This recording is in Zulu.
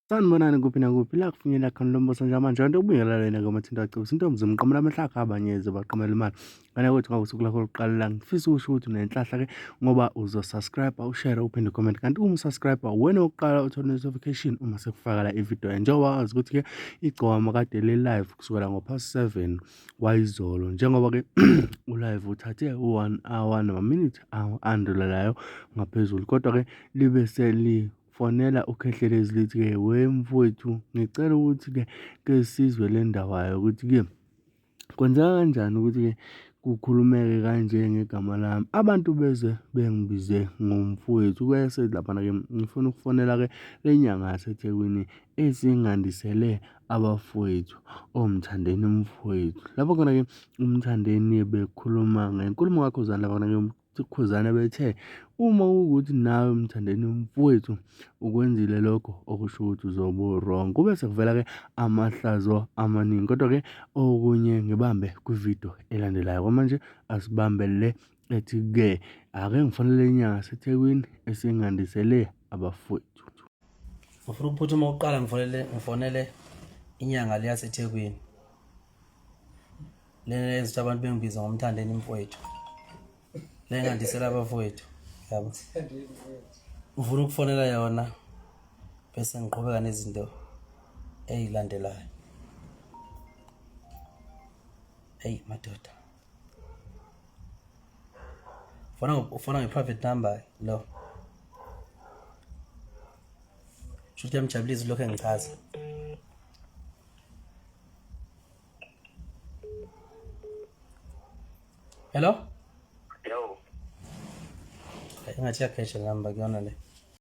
Sanibonani kuphi nakuphi la kufinyelela khona lo mbuso njengamanje kanti ubingelela lena ngomathinta wacebisa intombi zomqamela amahlaka abanyeze baqamela imali ngane kwethu ngakusuku lakho lokuqala la ngifisa ukusho ukuthi unenhlahla-ke ngoba uzosubscribe ushare uphinde ucomment kanti uma usubscribe wena wokuqala uthola notification uma sekufaka la ividiyo njengoba wazi ukuthi-ke igcwama kade li-live kusukela ngo-7:30 kwayizolo njengoba-ke ulive uthathe 1 hour nama-minute andlulelayo ngaphezulu kodwa-ke libe fonela uKhehlelezi lithi-ke wemfowethu ngicela ukuthi-ke sizwe le ndawayo ukuthi-ke kwenzeka kanjani ukuthi-ke kukhulumeke kanje ngegama lami. Abantu beze bengibize ngomfowethu bese laphana-ke ngifuna ukufonela-ke le nyanga yaseThekwini esingandisele abafowethu omthandeni mfowethu. Lapho khona-ke umthandeni bekhuluma ngenkulumo kakhuzani laphana-ke Khuzani bethe uma kuwukuthi nawe mthandeni mfowethu ukwenzile lokho okusho ukuthi uzobe u-wrong. Kube sekuvela-ke amahlazo amaningi kodwa-ke okunye ngibambe kwividiyo elandelayo. Kwamanje asibambe le ethi-ke ake ngifonele inyanga yaseThekwini esingandisele abafowethu. Ngifuna ukuphuthuma ukuqala ngifonele inyanga le yaseThekwini. Lena ezithi abantu bengibiza ngomthandeni mfowethu. Lengandisela abafowethu. Yabo. Ngifuna ukufonela yona bese ngiqhubeka nezinto ezilandelayo. Hey madoda. Ufona nge-private number lo. Shuthi yamjabulisa lokho engichaza. Hello? Yo. Engathi yakhehle number kuyona le.